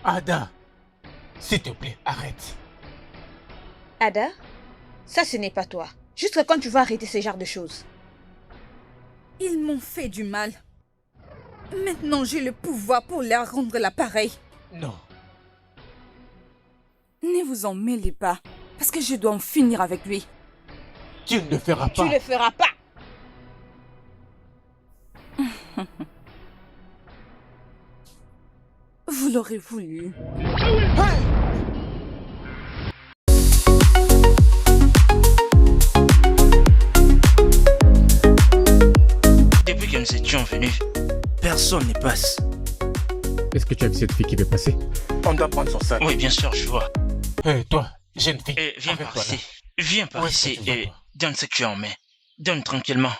Ada, s'il te plaît, arrête. Ada, ça ce n'est pas toi. Jusqu'à quand tu vas arrêter ce genre de choses? Ils m'ont fait du mal. Maintenant, j'ai le pouvoir pour leur rendre l'appareil. Non. Ne vous en mêlez pas, parce que je dois en finir avec lui. Tu ne le feras pas. Tu le feras pas. Vous l'aurez voulu. Hey! Depuis que nous étions venus, personne ne passe. Est-ce que tu as vu cette fille qui veut passer? On doit prendre son sac. Oui, bien sûr, je vois. Hey, toi, jeune fille. Viens par arrête-toi là. ici. Viens par Où est-ce ici que tu vas, et toi? donne ce que tu as en main. Donne tranquillement.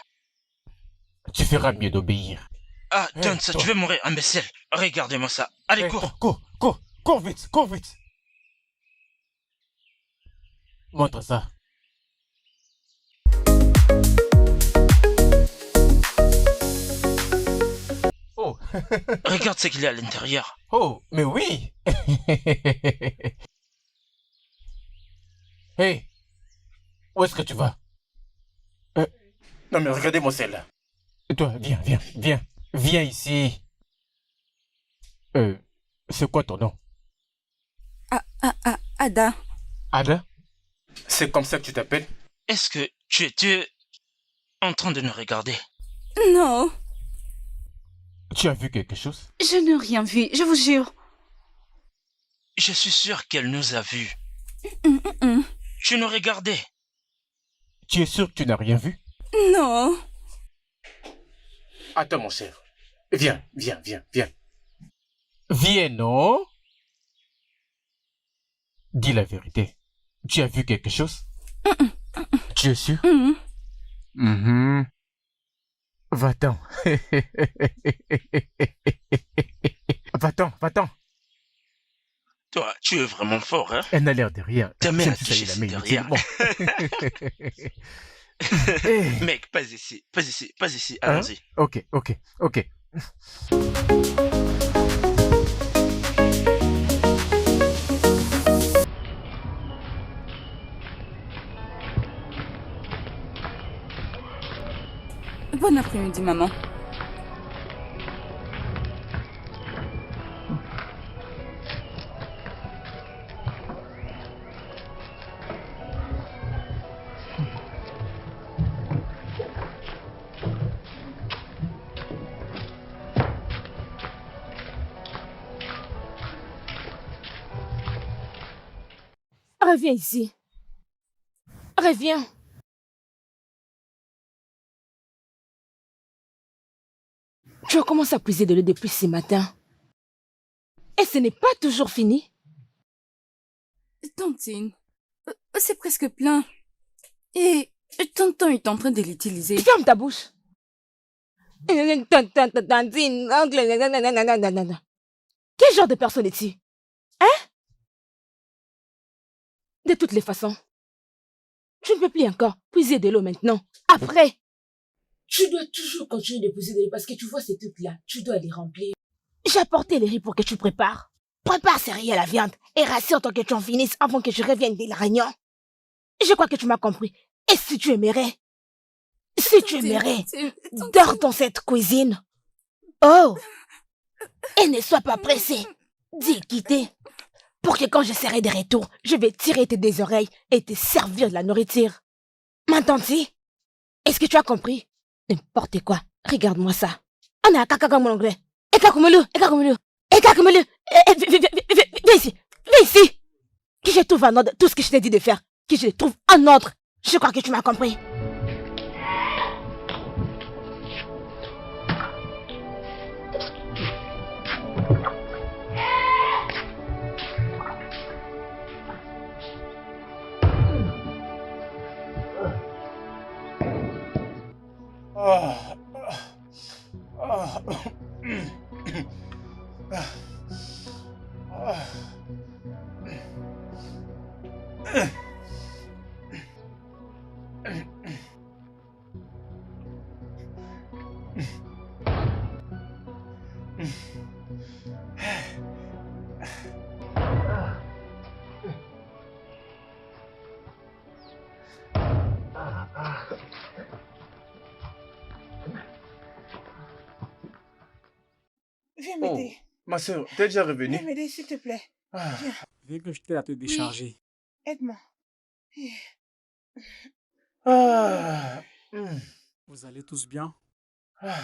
Tu feras mieux d'obéir. Ah, Hey, donne ça, toi. tu veux mourir, imbécile. Regardez-moi ça. Allez, Hey, cours. toi, cours vite, cours vite. Montre ça. Oh, Regarde ce qu'il y a à l'intérieur. oh, mais oui. Hey, où est-ce que tu vas? Non mais regardez-moi celle-là. Toi, viens ici. C'est quoi ton nom? Ada. Ada? C'est comme ça que tu t'appelles? Est-ce que tu étais en train de nous regarder? Non, Tu as vu quelque chose? je n'ai rien vu, je vous jure. Je suis sûr qu'elle nous a vus. Tu nous regardais. Tu es sûr que tu n'as rien vu? Non. Attends mon cher. Viens. Viens, non? Dis la vérité. Tu as vu quelque chose? Tu es sûr? Va-t'en. Va-t'en. Toi, tu es vraiment fort, hein? Elle n'a l'air de rien. Ta mère Même a si ça touché y est, la ses main derrière. inutile. Bon. Hey. Mec, pas ici. Hein? Allons-y. Ok. Bon après-midi, maman. Reviens ici. Reviens. Tu as commencé à puiser de l'eau depuis ce matin. Et ce n'est pas toujours fini. Tantine, c'est presque plein. Et tonton est en train de l'utiliser. Ferme ta bouche. Quel genre de personne es-tu? Hein? De toutes les façons, tu ne peux plus encore puiser de l'eau maintenant. Après, tu dois toujours continuer de puiser de l'eau parce que tu vois ces trucs-là, tu dois les remplir. J'ai apporté les riz pour que tu prépares. Prépare ces riz à la viande et rassure-toi que tu en finisses avant que je revienne de la réunion. Je crois que tu m'as compris. Et si tu aimerais, dors dans cette cuisine. Oh! Et ne sois pas pressé. Dis quitter. Pour que quand je serai de retour, je vais tirer tes deux oreilles et te servir de la nourriture. M'entends-tu? Est-ce que tu as compris? N'importe quoi. Regarde-moi ça. On a caca comme mon anglais. Viens ici. Que je trouve en ordre tout ce que je t'ai dit de faire. Que je le trouve en ordre. Je crois que tu m'as compris. Oh, m'aider. ma soeur, t'es déjà revenue? Viens m'aider, s'il te plaît. Ah, Viens, Viens que je t'aide à te décharger. aide-moi. ah, hmm, Vous allez tous bien? ah,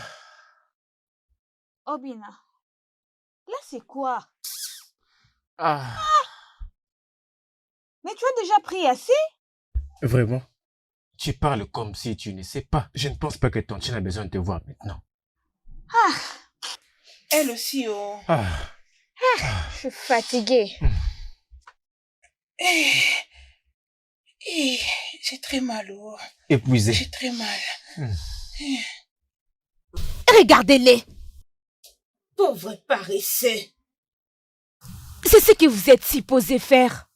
Obina, là c'est quoi? ah. Mais tu as déjà pris assez? Vraiment? Tu parles comme si tu ne sais pas. Je ne pense pas que Tontine a besoin de te voir maintenant. Elle aussi, oh. Ah, Je suis fatiguée. Eh, eh, j'ai très mal, oh. épuisé. J'ai très mal. Regardez-les. Pauvre paresseux. C'est ce que vous êtes supposé faire.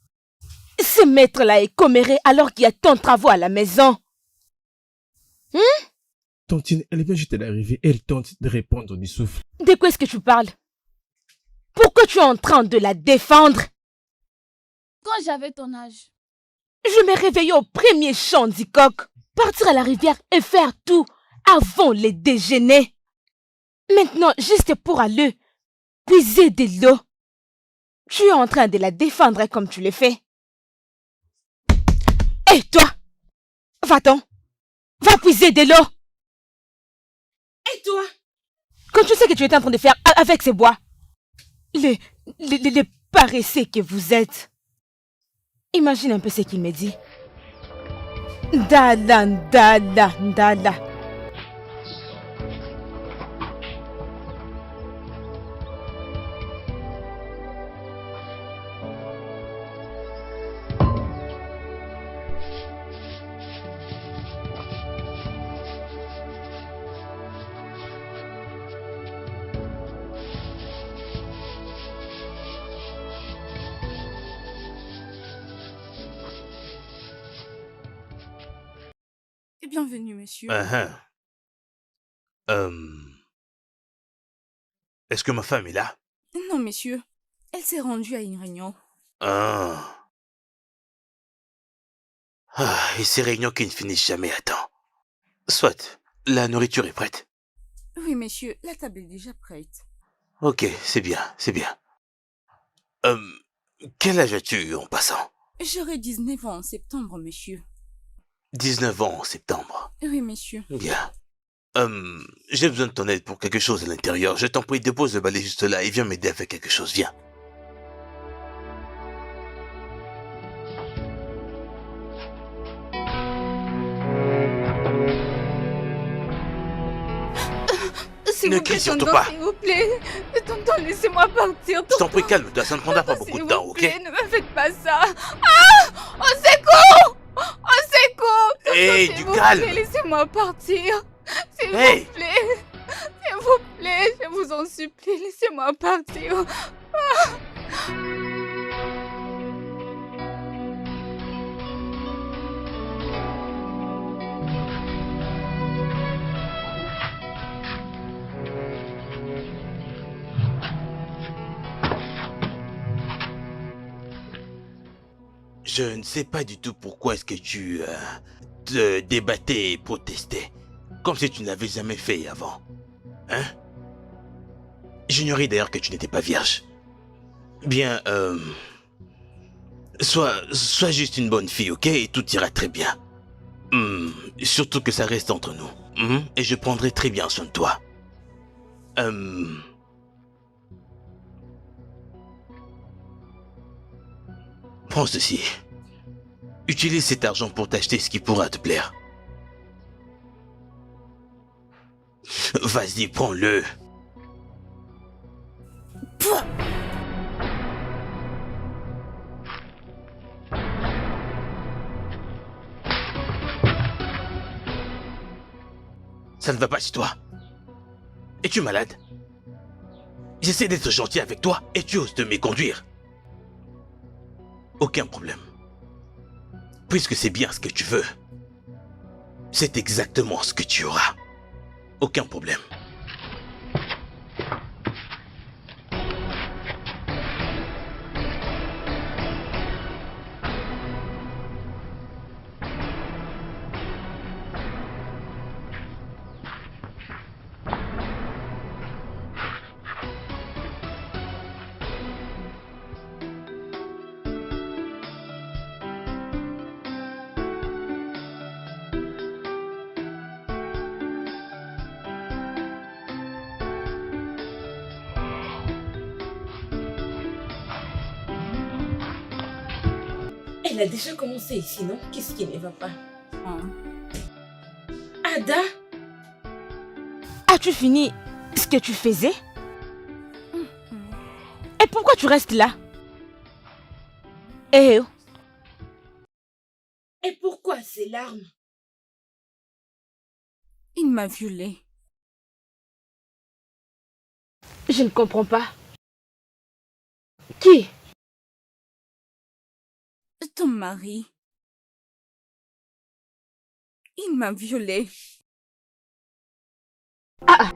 Se mettre là et commérer alors qu'il y a tant de travaux à la maison. Tontine, elle vient juste d'arriver. Elle tente de répondre du souffle. De quoi est-ce que tu parles? Pourquoi tu es en train de la défendre? Quand j'avais ton âge. Je me réveillais au premier chant du coq. Partir à la rivière et faire tout avant le déjeuner. Maintenant, juste pour aller puiser de l'eau. Tu es en train de la défendre comme tu le fais. Et toi, va-t'en. Va puiser de l'eau. Et toi? Quand tu sais que tu es en train de faire avec ces bois. Les paresseux que vous êtes. Imagine un peu ce qu'il me dit. Dala, dala, dala. Bienvenue, monsieur. Est-ce que ma femme est là? Non, monsieur. Elle s'est rendue à une réunion. Ah. Et ces réunions qui ne finissent jamais à temps. Soit, la nourriture est prête. Oui, monsieur, la table est déjà prête. Ok, c'est bien, c'est bien. Quel âge as-tu en passant? J'aurai 19 ans en septembre, monsieur. 19 ans en septembre. Oui, monsieur. Bien. J'ai besoin de ton aide pour quelque chose à l'intérieur. Je t'en prie, dépose le balai juste là et viens m'aider à faire quelque chose. Viens. S'il Ne vous plaît, crie surtout tonton, pas. s'il vous plaît. Tonton, laissez-moi partir. Je t'en prie, tonton. calme-toi, ça ne prendra pas beaucoup de temps, ok? S'il vous plaît, ne me faites pas ça. Ah! Au secours! Au secours! Tonton, Hey, s'il du vous calme! plaît, laissez-moi partir. S'il Hey! vous plaît. S'il vous plaît, je vous en supplie, laissez-moi partir. Je ne sais pas du tout pourquoi est-ce que tu te débattais et protestais. Comme si tu ne l'avais jamais fait avant. Hein? J'ignorais d'ailleurs que tu n'étais pas vierge. Bien, sois juste une bonne fille, ok? Et tout ira très bien. Surtout que ça reste entre nous. Et je prendrai très bien soin de toi. Prends ceci. Utilise cet argent pour t'acheter ce qui pourra te plaire. Vas-y, prends-le. Ça ne va pas chez toi. Es-tu malade? J'essaie d'être gentil avec toi et tu oses te méconduire. Aucun problème. Puisque c'est bien ce que tu veux, c'est exactement ce que tu auras. Aucun problème. Elle a déjà commencé ici, non? Qu'est-ce qui ne va pas? Ah. Ada? As-tu fini ce que tu faisais? Et pourquoi tu restes là? Eh oh. Et pourquoi ces larmes? Il m'a violée. Je ne comprends pas. Qui? Ton mari. Il m'a violée. Ah!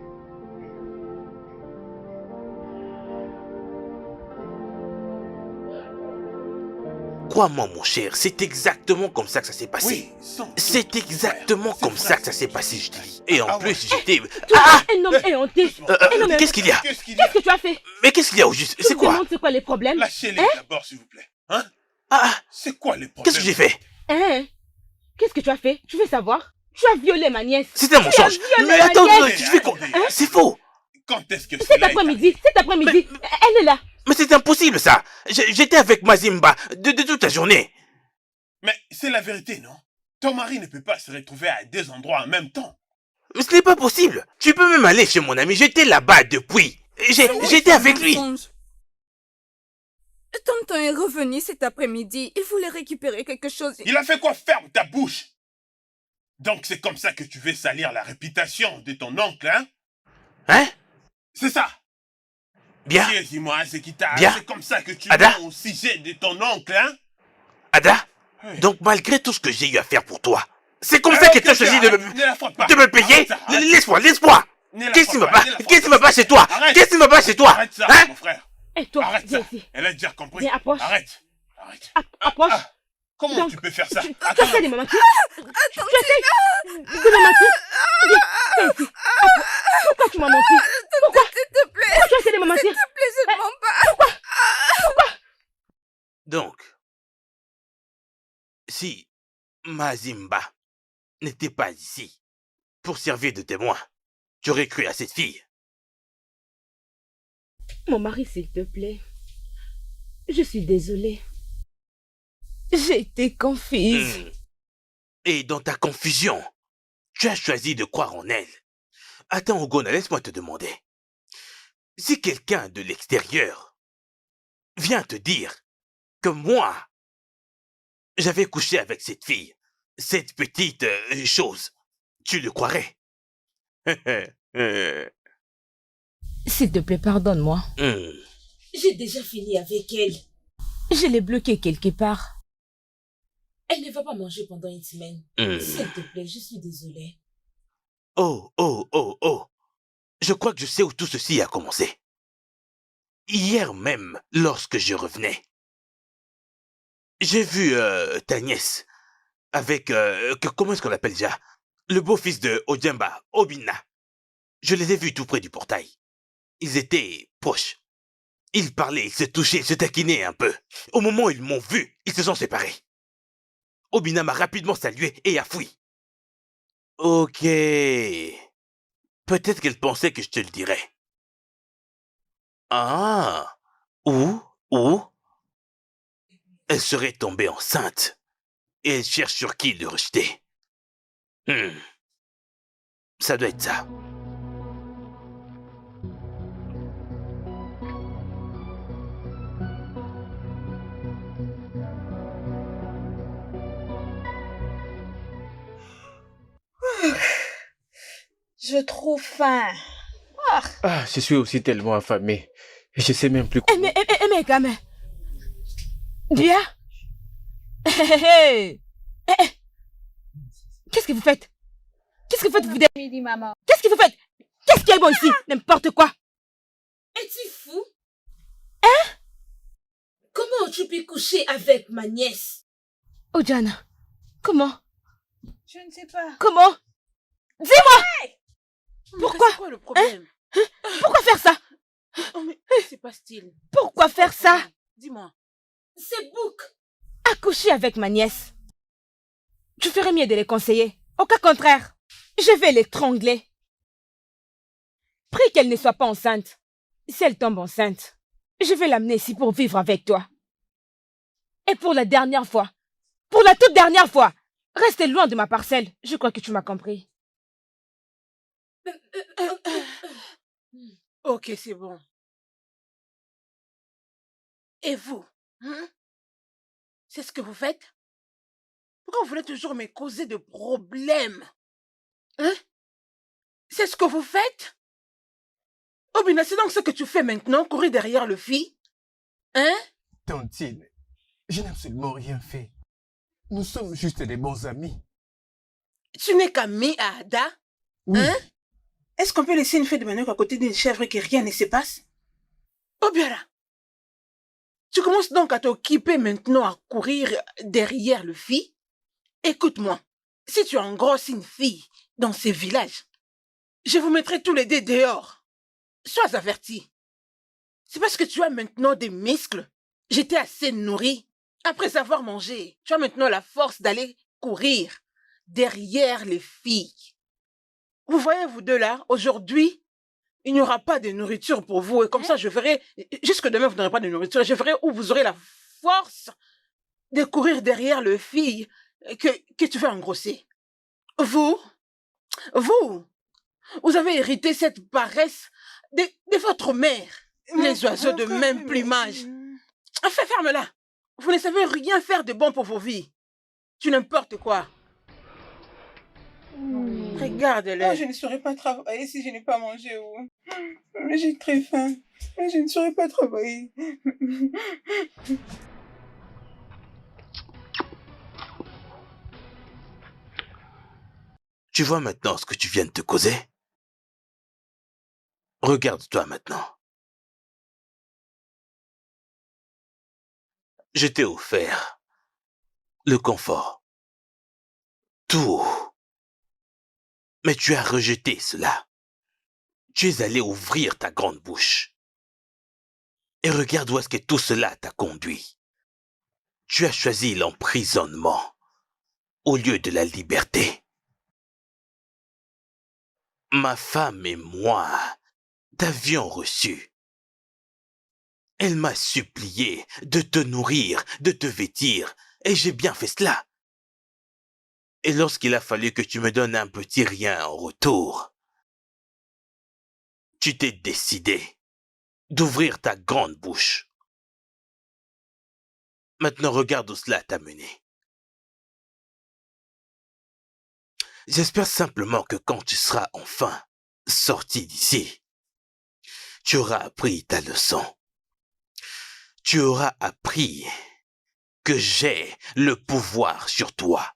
Crois-moi, mon cher, c'est exactement comme ça que ça s'est passé. C'est exactement comme ça que ça s'est passé, je te dis. Et en plus, j'étais... Un homme éhonté. Qu'est-ce qu'il y a? Qu'est-ce que tu as fait? Mais qu'est-ce qu'il y a au juste? C'est quoi? C'est quoi les problèmes? Lâchez-les d'abord, s'il vous plaît. Hein? C'est quoi les problèmes? Qu'est-ce que j'ai fait? Qu'est-ce que tu as fait? Je veux savoir. Tu as violé ma nièce. C'était un mensonge. Mais attends, tu fais quoi? C'est faux. Quand est-ce que Cet après-midi, elle est là. Mais c'est impossible, ça. J'étais avec Mazimba de toute la journée. Mais c'est la vérité, non? Ton mari ne peut pas se retrouver à deux endroits en même temps. Mais ce n'est pas possible. Tu peux même aller chez mon ami. J'étais là-bas depuis. J'étais avec lui. Tonton est revenu cet après-midi. Il voulait récupérer quelque chose. Il a fait quoi? Ferme ta bouche! Donc c'est comme ça que tu veux salir la réputation de ton oncle, hein? Hein? C'est ça! Bien. Dis-moi, c'est qui t'a... Bien. C'est comme ça que tu Ada? vas au sujet de ton oncle, hein? Ada, donc malgré tout ce que j'ai eu à faire pour toi, c'est comme ça que tu as choisi de me payer? Laisse-moi! Qu'est-ce qui me bat? Qu'est-ce qui me bat chez toi? Qu'est-ce qui me bat chez toi? Arrête ça, hein? mon frère! Et toi, Arrête viens ça! ici. Elle a déjà compris. Viens, approche. Arrête! Approche. Comment Donc, tu peux faire ça? Tu essaies de me mentir? Tu essaies de me mentir? Viens ici. Pourquoi tu m'as menti? Pourquoi? S'il te plaît. Pourquoi tu essaies de me mentir? S'il te plaît, je ne mens pas. Pourquoi? Donc, si Mazimba n'était pas ici pour servir de témoin, tu aurais cru à cette fille. Mon mari, s'il te plaît. Je suis désolée. J'ai été confuse. Et dans ta confusion, tu as choisi de croire en elle. Attends, Ogona, laisse-moi te demander. Si quelqu'un de l'extérieur vient te dire que moi, j'avais couché avec cette fille, cette petite chose, tu le croirais? S'il te plaît, pardonne-moi. J'ai déjà fini avec elle. Je l'ai bloquée quelque part. Elle ne va pas manger pendant une semaine. S'il te plaît, je suis désolée. Oh. Je crois que je sais où tout ceci a commencé. Hier même, lorsque je revenais, j'ai vu ta nièce avec, comment est-ce qu'on l'appelle déjà? Le beau-fils de Ojemba, Obina. Je les ai vus tout près du portail. Ils étaient proches. Ils parlaient, ils se touchaient, ils se taquinaient un peu. Au moment où ils m'ont vu, ils se sont séparés. Obina m'a rapidement salué et a fui. Ok. Peut-être qu'elle pensait que je te le dirais. Ah. Ou elle serait tombée enceinte. Et elle cherche sur qui le rejeter. Ça doit être ça. Je trouve faim. Je suis aussi tellement affamé. Je sais même plus Mais gamin. Dia. Qu'est-ce que vous faites? Qu'est-ce que vous faites, vous deux? Qu'est-ce que vous faites? Qu'est-ce qui est bon ici? N'importe quoi. Es-tu fou? Hein? Comment tu peux coucher avec ma nièce? Ojana, comment? Je ne sais pas. Comment? Dis-moi! Pourquoi? C'est quoi le problème? Pourquoi faire ça? Oh mais c'est pas style. Pourquoi faire ça? Dis-moi. C'est Bouk a couché avec ma nièce. Tu ferais mieux de les conseiller. Au cas contraire, je vais l'étrangler. Prie qu'elle ne soit pas enceinte. Si elle tombe enceinte, je vais l'amener ici pour vivre avec toi. Et pour la dernière fois, Pour la toute dernière fois, restez loin de ma parcelle. Je crois que tu m'as compris. Ok, c'est bon. Et vous, hein? C'est ce que vous faites? Pourquoi vous voulez toujours me causer de problèmes? Hein? C'est ce que vous faites? Obina, c'est donc ce que tu fais maintenant, courir derrière le fille? Hein? Tantine, je n'ai absolument rien fait. Nous sommes juste des bons amis. Tu n'es qu'ami à Ada? Oui. Hein? Est-ce qu'on peut laisser une fille de manioc à côté d'une chèvre et que rien ne se passe? Obiara, tu commences donc à t'occuper maintenant à courir derrière le fille? Écoute-moi, si tu engrosses une fille dans ces villages, je vous mettrai tous les deux dehors. Sois averti. C'est parce que tu as maintenant des muscles. J'étais assez nourri. Après avoir mangé, tu as maintenant la force d'aller courir derrière les filles. Vous voyez, vous deux là, aujourd'hui, il n'y aura pas de nourriture pour vous. Et comme ça, je verrai, jusque demain, vous n'aurez pas de nourriture. Je verrai où vous aurez la force de courir derrière le fille que tu veux engrosser. Vous avez hérité cette paresse de votre mère. Les oiseaux de même plumage. Enfin, ferme-la. Vous ne savez rien faire de bon pour vos vies. Tu n'importe quoi. Regarde-le. Oh, je ne saurais pas travailler si je n'ai pas mangé. Oh. J'ai très faim. Je ne saurais pas travailler. Tu vois maintenant ce que tu viens de te causer? Regarde-toi maintenant. Je t'ai offert le confort, tout. Mais tu as rejeté cela. Tu es allé ouvrir ta grande bouche. Et regarde où est-ce que tout cela t'a conduit. Tu as choisi l'emprisonnement au lieu de la liberté. Ma femme et moi t'avions reçu. Elle m'a supplié de te nourrir, de te vêtir, et j'ai bien fait cela. Et lorsqu'il a fallu que tu me donnes un petit rien en retour, tu t'es décidé d'ouvrir ta grande bouche. Maintenant, regarde où cela t'a mené. J'espère simplement que quand tu seras enfin sorti d'ici, tu auras appris ta leçon. Tu auras appris que j'ai le pouvoir sur toi.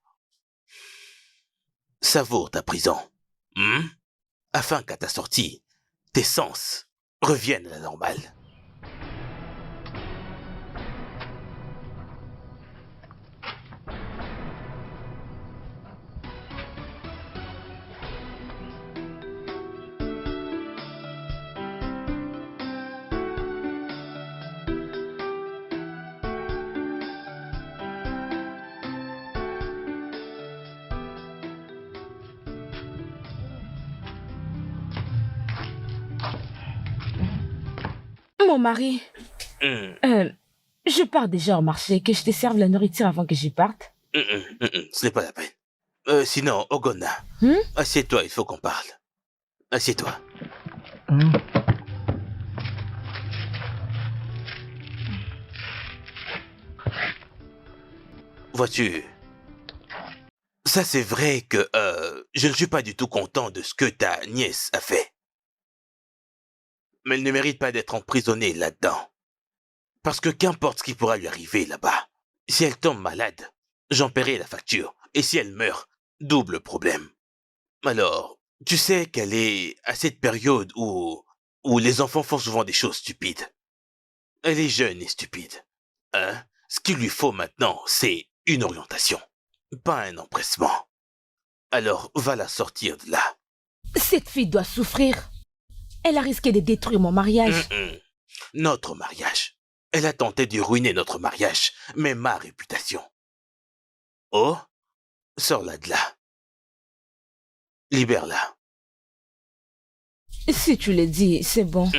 Savoure ta prison, afin qu'à ta sortie, tes sens reviennent à la normale. Mon mari, je pars déjà au marché, que je te serve la nourriture avant que j'y parte. Ce n'est pas la peine. Sinon, Ogona, assieds-toi, il faut qu'on parle. Assieds-toi. Vois-tu, ça c'est vrai que je ne suis pas du tout content de ce que ta nièce a fait. Mais elle ne mérite pas d'être emprisonnée là-dedans. Parce que qu'importe ce qui pourra lui arriver là-bas, si elle tombe malade, j'en paierai la facture. Et si elle meurt, double problème. Alors, tu sais qu'elle est à cette période où les enfants font souvent des choses stupides. Elle est jeune et stupide. Ce qu'il lui faut maintenant, c'est une orientation, pas un empressement. Alors, va la sortir de là. Cette fille doit souffrir. Elle a risqué de détruire mon mariage. Notre mariage. Elle a tenté de ruiner notre mariage, mais ma réputation. Oh, sors-la de là. Libère-la. Si tu le dis, c'est bon.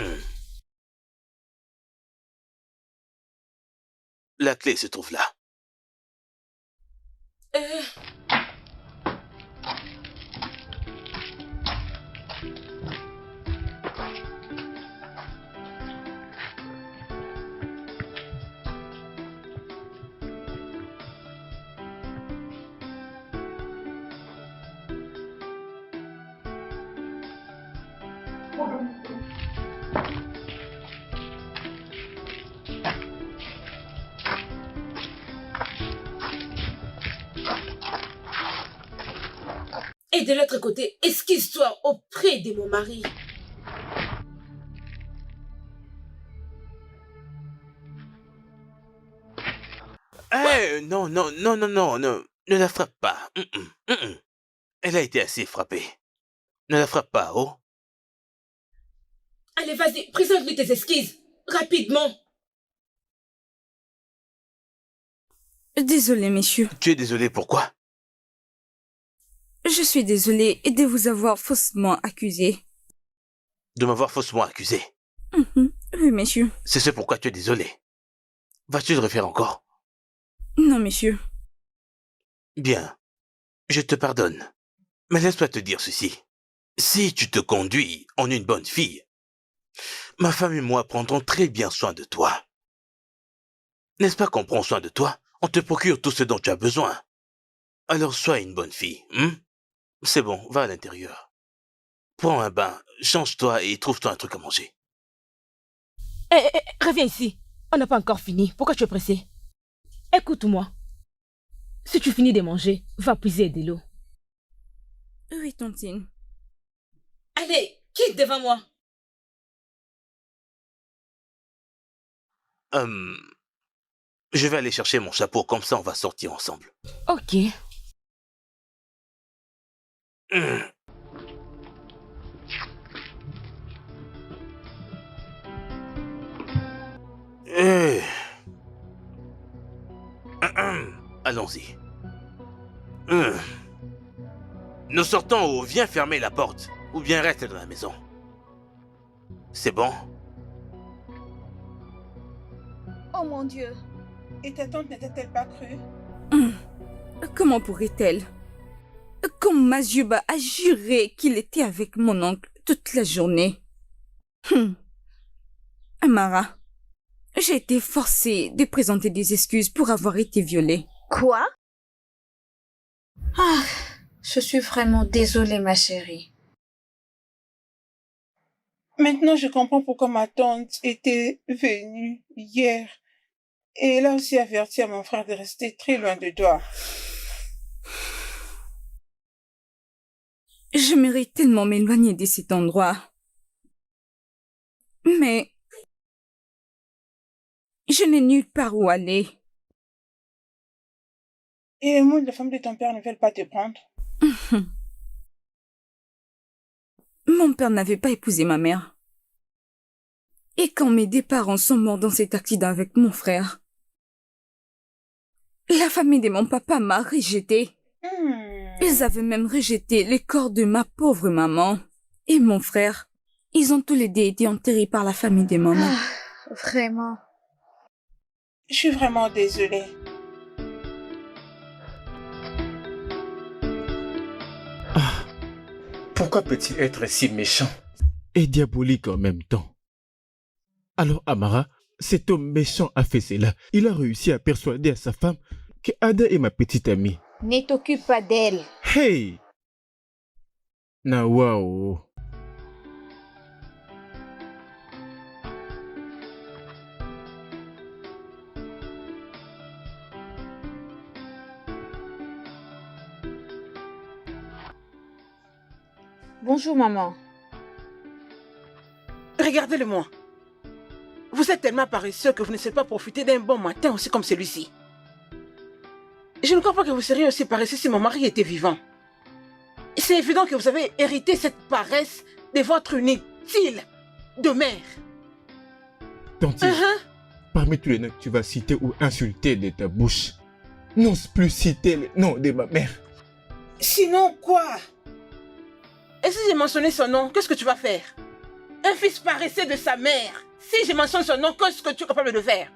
La clé se trouve là. Et de l'autre côté, esquisse-toi auprès de mon mari. Non, non, non, non, non, non, ne la frappe pas. Elle a été assez frappée. Ne la frappe pas, oh. Allez, vas-y, présente-lui tes esquisses. Rapidement. Désolé, messieurs. Tu es désolé, pourquoi? Je suis désolée de vous avoir faussement accusé. De m'avoir faussement accusé. Oui, messieurs. C'est ce pourquoi tu es désolé. Vas-tu le refaire encore? Non, messieurs. Bien, je te pardonne. Mais laisse-moi te dire ceci. Si tu te conduis en une bonne fille, ma femme et moi prendrons très bien soin de toi. N'est-ce pas qu'on prend soin de toi? On te procure tout ce dont tu as besoin. Alors sois une bonne fille, C'est bon, va à l'intérieur. Prends un bain, change-toi et trouve-toi un truc à manger. Reviens ici. On n'a pas encore fini. Pourquoi tu es pressé? Écoute-moi. Si tu finis de manger, va puiser de l'eau. Oui, tontine. Allez, quitte devant moi. Je vais aller chercher mon chapeau, comme ça on va sortir ensemble. Ok. Allons-y. Nous sortons ou viens fermer la porte, ou bien reste dans la maison. C'est bon? Oh mon Dieu. Et ta tante n'était-elle pas crue? Comment pourrait-elle? Comme Mazuba a juré qu'il était avec mon oncle toute la journée. Amara, j'ai été forcée de présenter des excuses pour avoir été violée. Quoi? Ah, je suis vraiment désolée, ma chérie. Maintenant, je comprends pourquoi ma tante était venue hier. Et elle a aussi averti à mon frère de rester très loin de toi. J'aimerais tellement m'éloigner de cet endroit. Mais je n'ai nulle part où aller. Et moi, la femme de ton père ne veulent pas te prendre. Mon père n'avait pas épousé ma mère. Et quand mes deux parents sont morts dans cet accident avec mon frère, la famille de mon papa m'a rejetée. Ils avaient même rejeté les corps de ma pauvre maman et mon frère. Ils ont tous les deux été enterrés par la famille de maman. Vraiment. Je suis vraiment désolée. Pourquoi peut-il être si méchant et diabolique en même temps? Alors Amara, cet homme méchant a fait cela. Il a réussi à persuader à sa femme que Ada est ma petite amie. Ne t'occupe pas d'elle. Hey! Nawao. Bonjour, maman. Regardez-le-moi. Vous êtes tellement paresseux que vous ne savez pas profiter d'un bon matin aussi comme celui-ci. Je ne crois pas que vous seriez aussi paresseux si mon mari était vivant. C'est évident que vous avez hérité cette paresse de votre inutile de mère. Tante, parmi tous les noms que tu vas citer ou insulter de ta bouche, n'ose plus citer le nom de ma mère. Sinon quoi? Et si j'ai mentionné son nom, qu'est-ce que tu vas faire? Un fils paresseux de sa mère. Si je mentionne son nom, qu'est-ce que tu es capable de faire?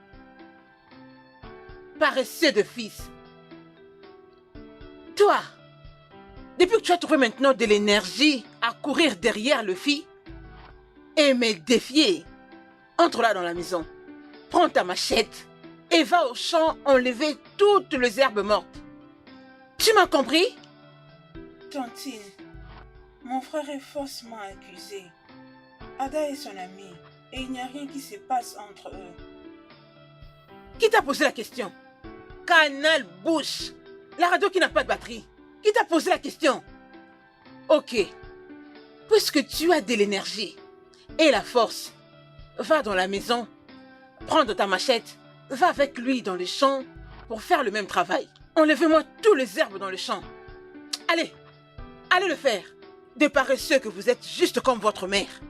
Paresseux de fils. Toi, depuis que tu as trouvé maintenant de l'énergie à courir derrière le fille et me défier, entre là dans la maison, prends ta machette et va au champ enlever toutes les herbes mortes. Tu m'as compris? Tantine, mon frère est faussement accusé. Ada est son ami et il n'y a rien qui se passe entre eux. Qui t'a posé la question? Canal Bush, la radio qui n'a pas de batterie. Qui t'a posé la question? Ok, puisque tu as de l'énergie et la force, va dans la maison, prends ta machette, va avec lui dans le champ pour faire le même travail. Enlevez-moi tous les herbes dans le champ. Allez, allez le faire. Des paresseux que vous êtes, juste comme votre mère.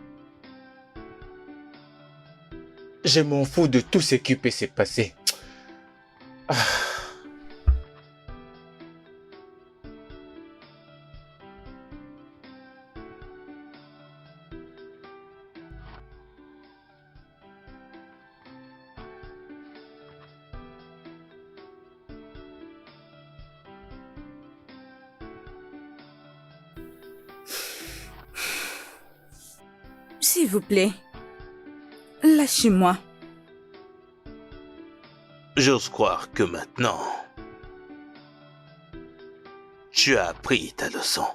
Je m'en fous de tout ce qui peut se passer. Ah. S'il vous plaît, lâchez-moi. J'ose croire que maintenant, tu as appris ta leçon.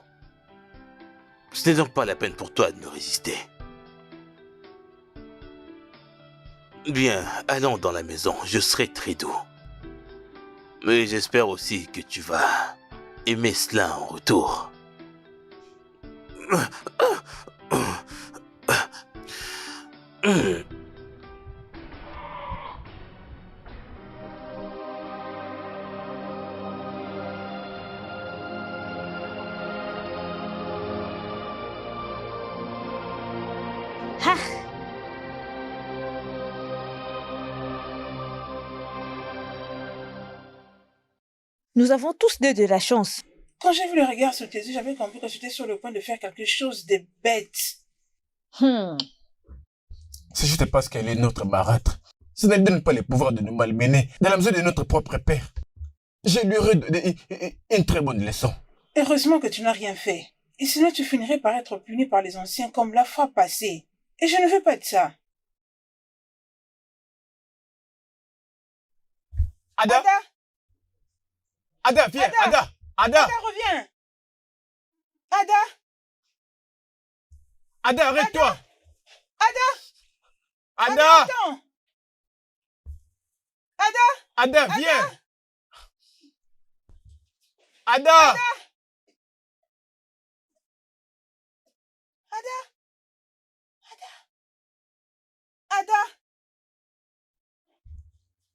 Ce n'est donc pas la peine pour toi de me résister. Bien, allons dans la maison, je serai très doux. Mais j'espère aussi que tu vas aimer cela en retour. Nous avons tous deux de la chance. Quand j'ai vu le regard sur tes yeux, j'avais compris que tu étais sur le point de faire quelque chose de bête. C'est juste parce qu'elle est notre marâtre. Ça ne donne pas le pouvoir de nous malmener dans la mesure de notre propre père. Je lui aurais donné une très bonne leçon. Heureusement que tu n'as rien fait. Et sinon tu finirais par être puni par les anciens comme la fois passée. Et je ne veux pas de ça. Ada, Ada, viens, Ada, Ada, reviens. Ada, arrête-toi. Ada, attends. Ada, viens. Ada.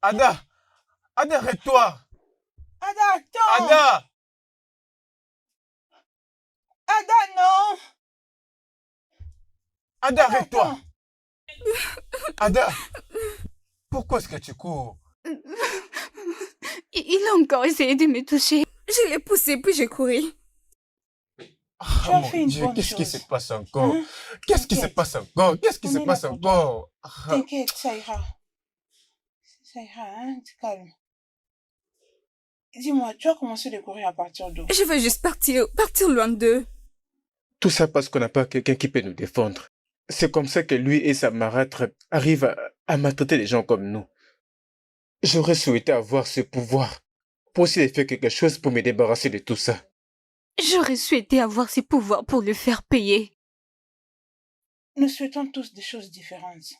Ada, arrête-toi. Ada, attends. Ada, non. Ada, arrête-toi. Ada, pourquoi est-ce que tu cours? Il a encore essayé de me toucher. Je l'ai poussé, puis j'ai couru. Tu as fait une bonne qu'est-ce qui chose. se passe encore? Qu'est-ce qui se passe encore? Qu'est-ce qui se passe encore? T'inquiète, ça ira. Ça ira, hein, tu calmes. Dis-moi, tu as commencé de courir à partir d'où? Je veux juste partir loin d'eux. Tout ça parce qu'on n'a pas quelqu'un qui peut nous défendre. C'est comme ça que lui et sa marâtre arrivent à maltraiter les gens comme nous. J'aurais souhaité avoir ce pouvoir pour aussi faire quelque chose pour me débarrasser de tout ça. J'aurais souhaité avoir ces pouvoirs pour le faire payer. Nous souhaitons tous des choses différentes.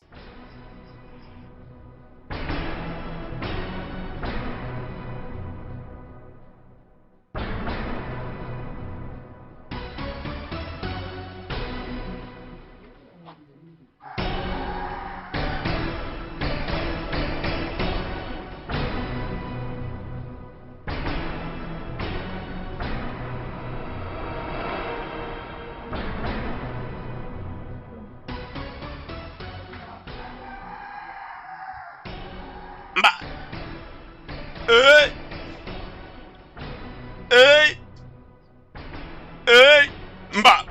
Mba.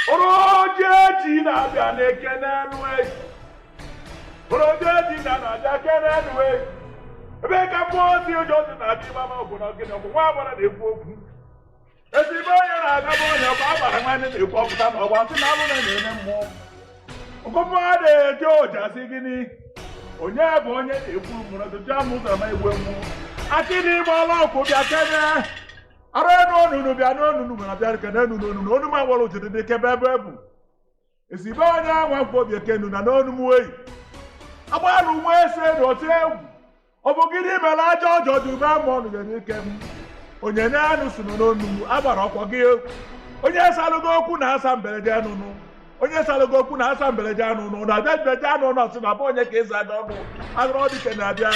Oro jeji na bia na ekene nu onye bụ onye na-ekwu mụrụ ọtụtụ amụzọ ma egwe mmụọ akịrị ịgba ọlọkwụ bịa kene arụ n'onunu bịa n'onunu mana bịa kene enu n'onunu onu ma gwara ụtụtụ dị kebe ebe ebu esibe onye anwa mkpọ bịa kenu na n'onu m oyi agbalụ nwa ese na otu egwu ọ bụ gịnị mere aja ọjọ dị ube ma ọnụ nyere ike m onye na-anụ so n'onu m agbara ọkwa gị onye salụgo okwu na asa mberede nụnụ onye salụgo okwu na asa mberede anụnụ na abịa mberede anụnụ ọsị na bụ onye ka ịza ada ọnụ agụrụ ọ dịke na-abịa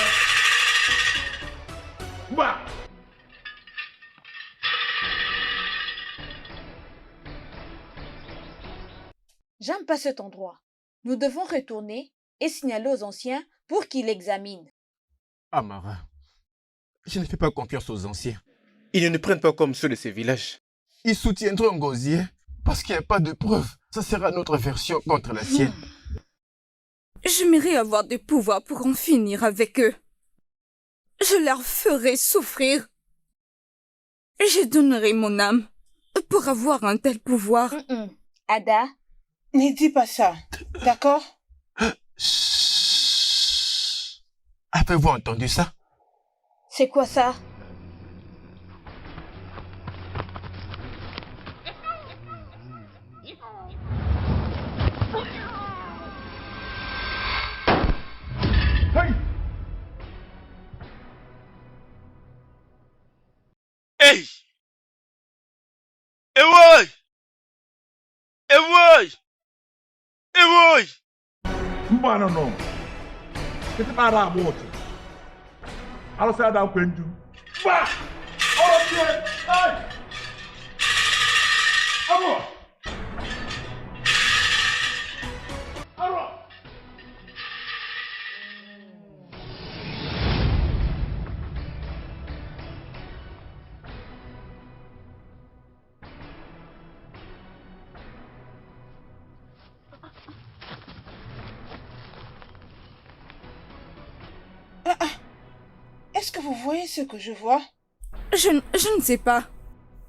mgba. J'aime pas cet endroit. Nous devons retourner et signaler aux anciens pour qu'ils l'examinent. Amara, je ne fais pas confiance aux anciens. Ils ne nous prennent pas comme ceux de ces villages. Ils soutiendront Ngozié parce qu'il n'y a pas de preuves. Ça sera notre version contre la sienne. J'aimerais avoir des pouvoirs pour en finir avec eux. Je leur ferai souffrir. Je donnerai mon âme pour avoir un tel pouvoir. Ada, ne dis pas ça, d'accord? Avez-vous entendu ça? C'est quoi ça? Hey! Ewoy! Ewoy! Ewoy! Mbano no. Kiti para aboto. Alo sa da kwenju. Ba! Oye! Ay! Amo! Aro! Est-ce que vous voyez ce que je vois? Je ne sais pas.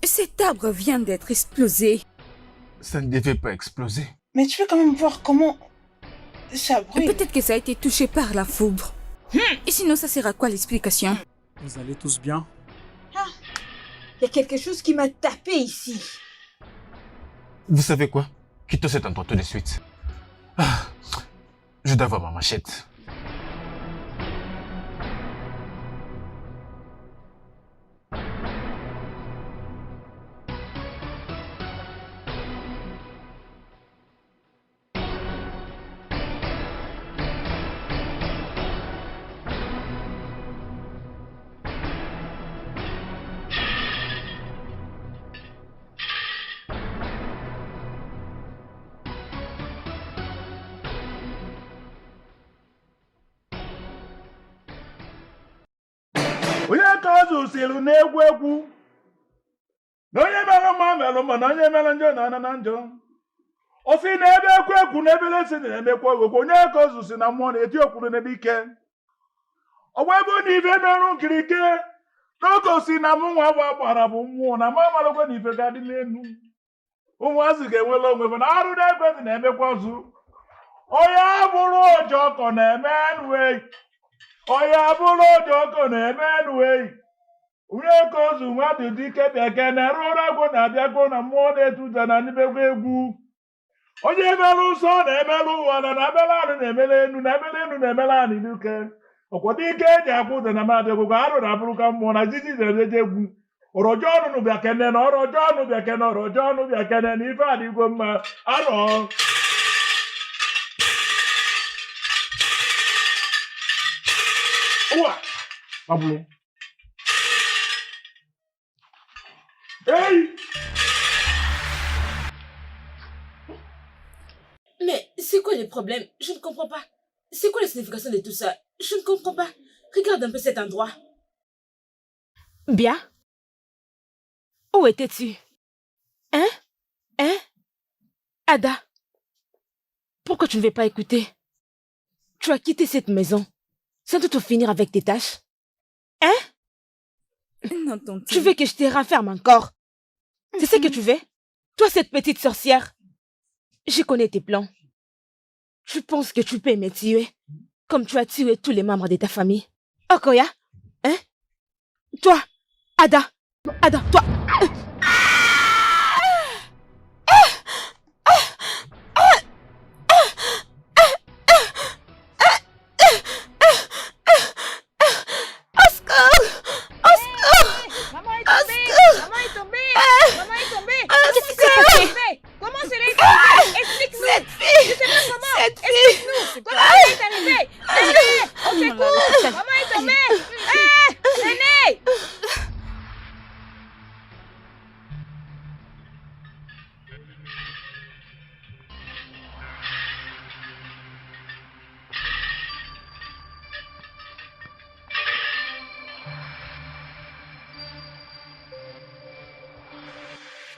Cet arbre vient d'être explosé. Ça ne devait pas exploser. Mais tu peux quand même voir comment ça brûle. Peut-être que ça a été touché par la foudre. Et sinon, ça sert à quoi l'explication? Vous allez tous bien? Ah, il y a quelque chose qui m'a tapé ici. Vous savez quoi? Quittons cet endroit tout de suite. Ah, je dois avoir ma machette. Onye ka ọzọ silu na-egwu egwu na onye mere mma melụ ma na onye mere njọ na na njọ o si na ebe ekwu ekwu na ebele si na-emekwa ogwogwo onye ka ọzọ si na mmụọ na-eti okwuru n'ebe ike ọgwa ebe na ife merụ nkirike n'oge osi na mụ nwa bụ agbara bụ mmụọ na ma amarụkwa na ife ga-adị n'elu ụmụazị ga-enwela onwe na arụ na ekwentị na-emekwa ọzọ onye abụrụ ojoko na-eme enwei onye abụrụ ojoko na-eme enwei onye ka ozu mmadụ dike bekee na-arụ ụra agwụ na-abịago na mmụọ na-etuja na n'ibekwa egwu onye emerụ nsọ na-emerụ ụwa na na-emere anụ na-emere enu na emere enu na-emere anụ n'ike ọkwado ike eji akwụ ụda na mmadụ egwụgwọ arụ na abụrụ ka mmụọ na jiji na-eje egwu ọrọjọ ọnụ bịa kene na ọrọjọ ọnụ bịa kene ọrọjọ ọnụ bịa kene na ife adịgo mma arọ ụwa abụrụ hey. Mais c'est quoi le problème? Je ne comprends pas. C'est quoi la signification de tout ça? Je ne comprends pas. Regarde un peu cet endroit. Bien. Où étais-tu? Hein? Ada? Pourquoi tu ne veux pas écouter? Tu as quitté cette maison sans tout finir avec tes tâches? Hein? Non, Tantine. Tu veux que je te renferme encore? C'est ce que tu veux? Toi, cette petite sorcière. Je connais tes plans. Tu penses que tu peux me tuer comme tu as tué tous les membres de ta famille? Okoya? Hein? Toi, Ada, toi.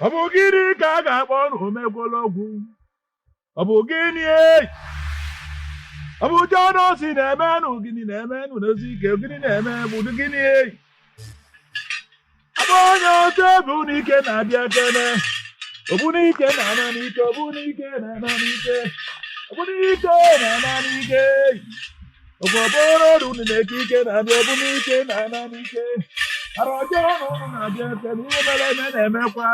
Ọ bụ gịnị ka a ga-akpọ n'omegwologwu? Ọ bụ gịnị? Ọ bụ Jọnọsi na-emenụ gịnị na-emenụ n'ozi ike gịnị na-eme bụ gịnị? Ọ bụ onye otu obi n'ike na-abịa kene. Obu n'ike na-ana n'ike, obu n'ike na-ana n'ike. Obu n'ike na-ana n'ike. Ọgbọbọrọ ọdụ na-eke ike na-abịa, obu n'ike na-ana n'ike. Ara ọjọọ ọnụ na-abịa kene, ihe mere eme na-emekwa.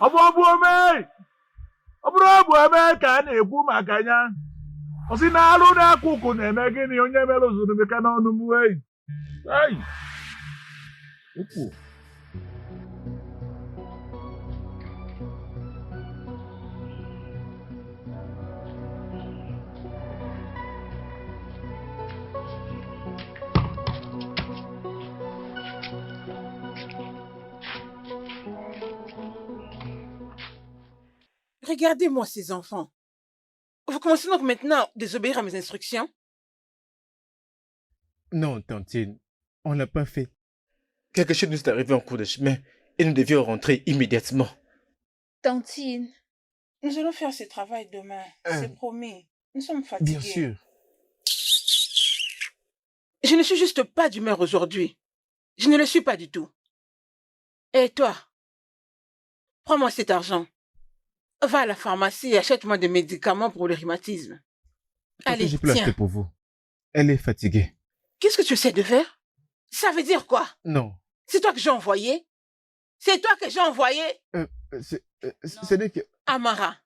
Ọ bụ ọbụ ome. Ọ bụrụ ọbụ ome ka a na-ekwu maka ya. Ọ sị na alụ na-akwụkwụ na-eme gịnị onye mere ozuru meka n'ọnụ m wee. Ai. Ukwu. Regardez-moi ces enfants. Vous commencez donc maintenant à désobéir à mes instructions? Non, Tantine, on l'a pas fait. Quelque chose nous est arrivé en cours de chemin et nous devions rentrer immédiatement. Tantine. Nous allons faire ce travail demain, c'est promis. Nous sommes fatigués. Bien sûr. Je ne suis juste pas d'humeur aujourd'hui. Je ne le suis pas du tout. Et toi? Prends-moi cet argent. Va à la pharmacie et achète-moi des médicaments pour le rhumatisme. Allez, Je peux l'acheter pour vous. Elle est fatiguée. Qu'est-ce que tu essaies de faire? Ça veut dire quoi? Non. C'est toi que j'ai envoyé? C'est toi que j'ai envoyé? Ce n'est que... Amara,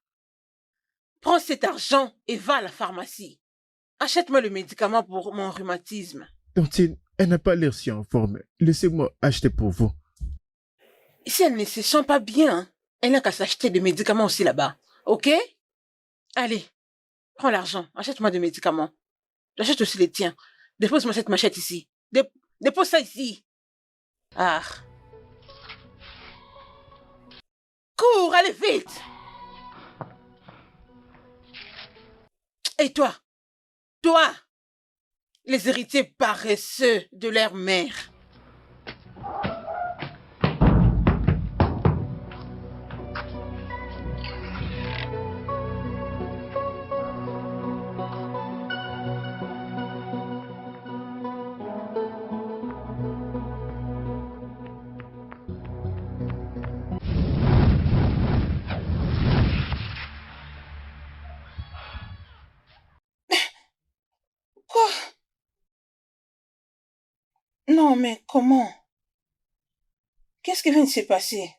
prends cet argent et va à la pharmacie. Achète-moi le médicament pour mon rhumatisme. Tantine, elle n'a pas l'air si en forme. Laissez-moi acheter pour vous. Si elle ne se sent pas bien, elle n'a qu'à s'acheter des médicaments aussi là-bas. Ok? Allez, prends l'argent, achète-moi des médicaments. J'achète aussi les tiens. Dépose-moi cette machette ici. Dépose ça ici. Ah. Cours, allez vite. Et toi? Toi? Les héritiers paresseux de leur mère. Non, mais comment? Qu'est-ce qui vient de se passer?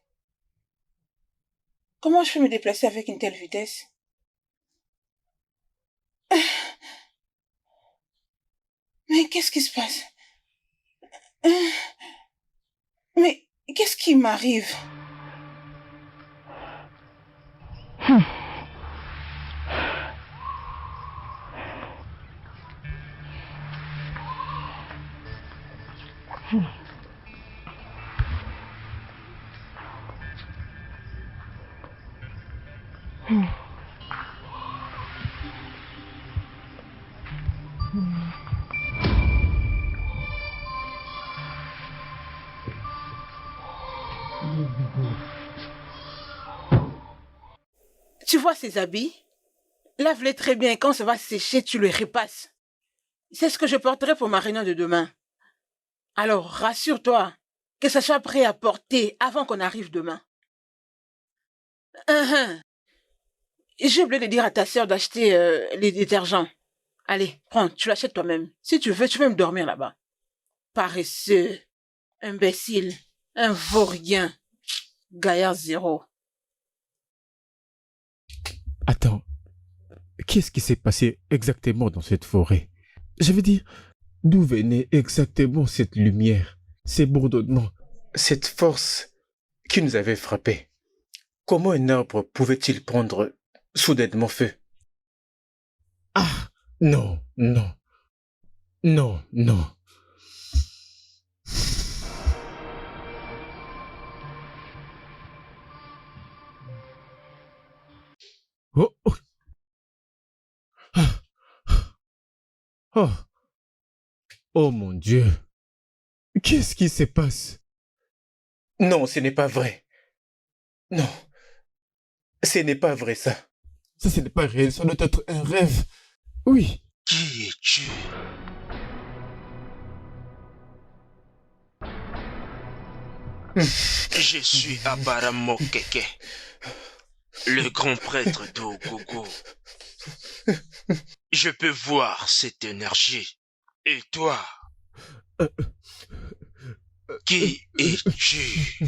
Comment je peux me déplacer avec une telle vitesse? Mais qu'est-ce qui se passe? Mais qu'est-ce qui m'arrive? Tu vois ces habits? Lave-les très bien et quand ça va sécher, tu le repasses. C'est ce que je porterai pour ma réunion de demain. Alors, rassure-toi que ça soit prêt à porter avant qu'on arrive demain. J'ai oublié de dire à ta sœur d'acheter les détergents. Allez, prends, tu l'achètes toi-même. Si tu veux, tu peux même dormir là-bas. Paresseux, imbécile, un vaurien, gaillard zéro. Attends, qu'est-ce qui s'est passé exactement dans cette forêt? Je veux dire, d'où venait exactement cette lumière, ces bourdonnements, cette force qui nous avait frappés? Comment un arbre pouvait-il prendre soudainement feu? Ah, non, non, non, non. Oh, oh. Ah. Oh. Oh mon Dieu. Qu'est-ce qui se passe? Non, ce n'est pas vrai. Non. Ce n'est pas vrai, ça. Ça, ce n'est pas réel. Ça doit être un rêve. Oui. Qui es-tu? Je suis Abaramokeke, le grand prêtre d'Ogogo. Je peux voir cette énergie. Et toi? Qui es-tu?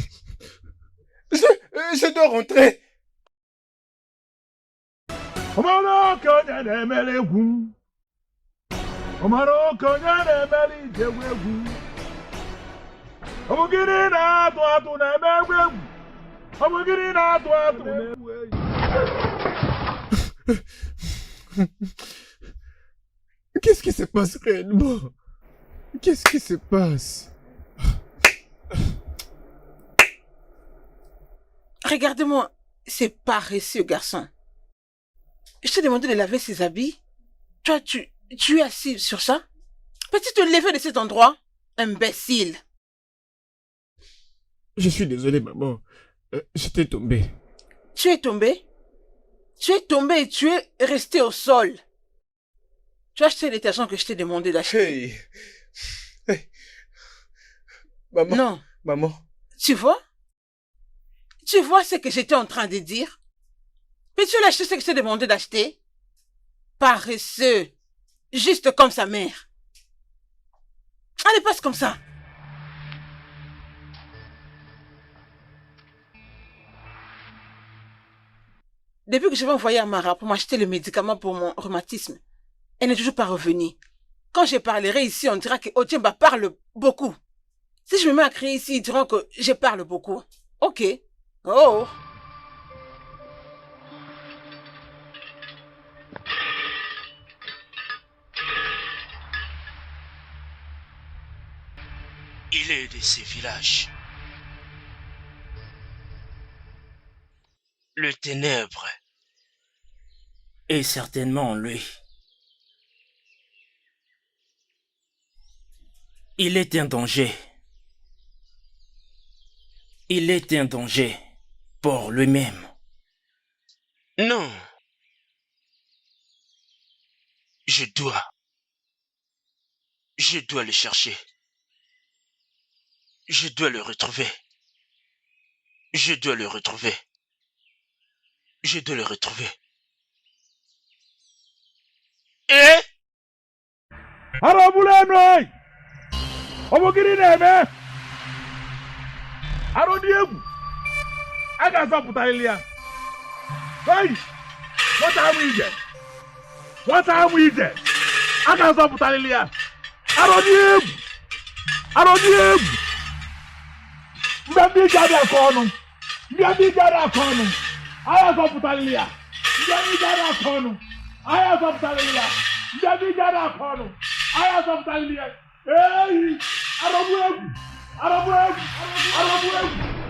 Je dois rentrer. Qu'est-ce qui se passe réellement? Qu'est-ce qui se passe? Regarde-moi, c'est paresseux, garçon. Je t'ai demandé de laver ses habits. Toi, tu es assis sur ça? Peux-tu te lever de cet endroit, imbécile? Je suis désolé, maman. J'étais tombé. Tu es tombé? Tu es tombé et tu es resté au sol. Tu as acheté les détergents que je t'ai demandé d'acheter. Hey. Hey. Maman. Non. Maman. Tu vois? Tu vois ce que j'étais en train de dire? Peux-tu acheter ce que je t'ai demandé d'acheter? Paresseux. Juste comme sa mère. Allez, passe comme ça. Depuis que je vais envoyer Amara pour m'acheter le médicament pour mon rhumatisme, elle n'est toujours pas revenue. Quand je parlerai ici, on dira que Otiemba parle beaucoup. Si je me mets à crier ici, ils diront que je parle beaucoup. Ok. Oh. Il est de ces villages. Le ténèbre est certainement en lui. Il est un danger. Il est un danger pour lui-même. Non. Je dois le chercher. Je dois le retrouver. Je dois le retrouver. Je dois le retrouver. Eh? Arabulenoi! Obogiri na-eme! Arụdị egwu! A ga-azọpụtarịrị ya! Hey! Nwata amụ ije! Nwata amụ ije! A ga-azọpụtarịrị ya! Arụdị egwu! Arụdị egwu! Ndị ije adịghị akọ ọnụ! Ndị ije adịghị akọ ọnụ! A ga-azọpụtarịrị ya! Ndị ije adịghị akọ ọnụ! A ga-azọpụtarịrị ya! Ndị ije adịghị akọ ọnụ! A ga-azọpụtarịrị ya! Hey! Arabu egwu! Arabu egwu! Arabu egwu!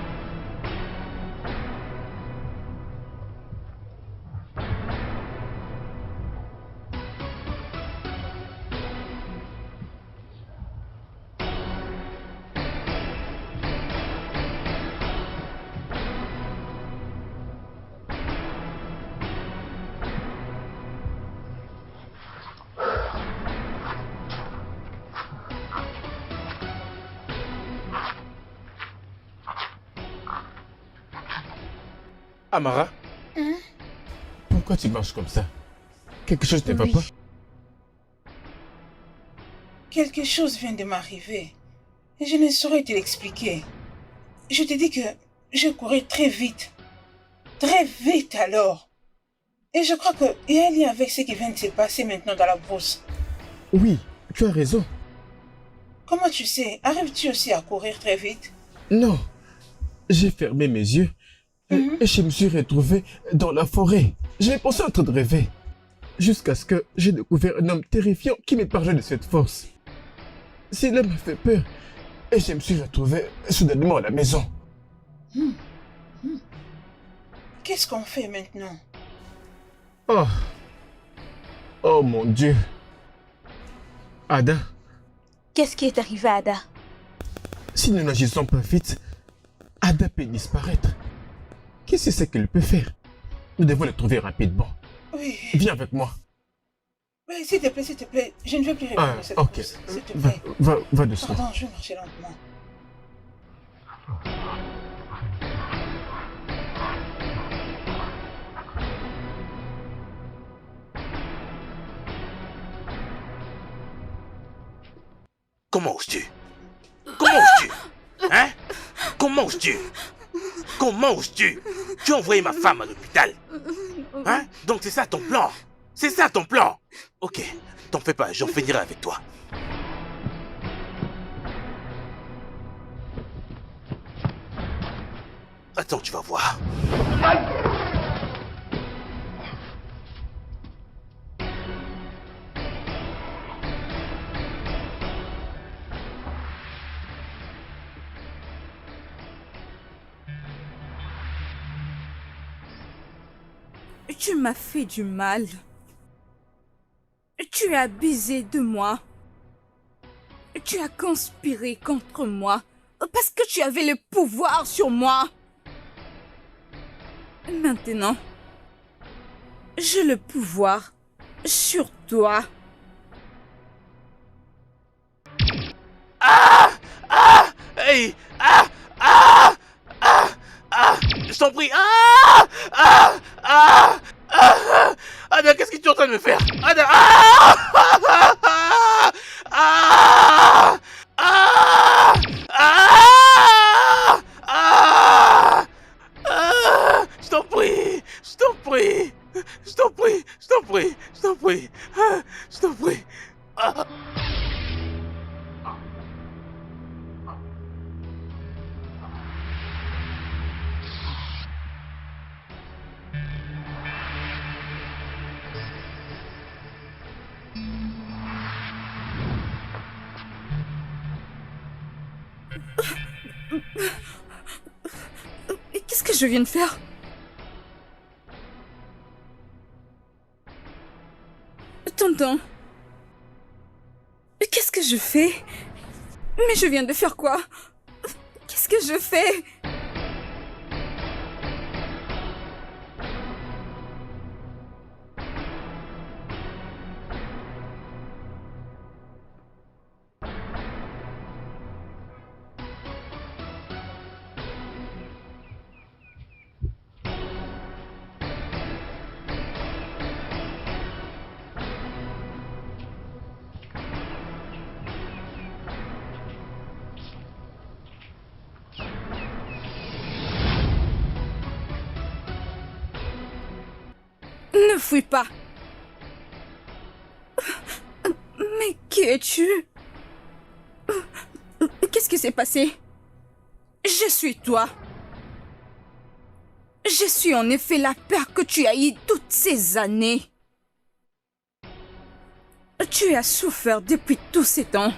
Amara, Hein? pourquoi tu marches comme ça? Quelque chose ne va Oui. pas? Quelque chose vient de m'arriver. Et je ne saurais te l'expliquer. Je te dis que je courais très vite. Très vite alors. Et je crois qu'il y a un lien avec ce qui vient de se passer maintenant dans la brousse. Oui, tu as raison. Comment tu sais? Arrives-tu aussi à courir très vite? Non, j'ai fermé mes yeux et je me suis retrouvé dans la forêt. J'ai pensé en train de rêver. Jusqu'à ce que j'ai découvert un homme terrifiant qui me parlait de cette force. Cela m'a fait peur et je me suis retrouvé soudainement à la maison. Qu'est-ce qu'on fait maintenant? Oh, oh mon Dieu. Ada, Qu'est-ce qui est arrivé à Ada? si nous n'agissons pas vite, Ada peut disparaître. Qu'est-ce que c'est qu'elle peut faire? Nous devons le trouver rapidement. Oui. Viens avec moi. Mais s'il te plaît, je ne veux plus répondre à cette ok. brousse. S'il te Va, plaît. va doucement. Pardon, je vais marcher lentement. Comment oses-tu? Comment oses-tu? Hein? Comment oses-tu? Comment oses-tu? Tu as envoyé ma femme à l'hôpital. Hein? Donc c'est ça ton plan? C'est ça ton plan? Ok, t'en fais pas, j'en finirai avec toi. Attends, tu vas voir. Tu m'as fait du mal. Tu as abusé de moi. Tu as conspiré contre moi parce que tu avais le pouvoir sur moi. Maintenant, j'ai le pouvoir sur toi. Ah! Ah! Hey! Ah! Ah! Ah! Ah! Je t'en prie! Ah! Ah! Ah! Ah! Ada, qu'est-ce que tu es en train de me faire? Ada! Ah! Ah! Ah! Ah! Ah! Ah! Ah! Je t'en prie! Je t'en prie! Je t'en prie! Je t'en prie! Je t'en prie! Ah! Je t'en prie! Ah! Qu'est-ce que je viens de faire? Tonton, qu'est-ce que je fais? Mais je viens de faire quoi? Qu'est-ce que je fais? Ne fuis pas. Mais qui es-tu? Qu'est-ce qui s'est passé? Je suis toi. Je suis en effet la peur que tu as eue toutes ces années. Tu as souffert depuis tous ces temps.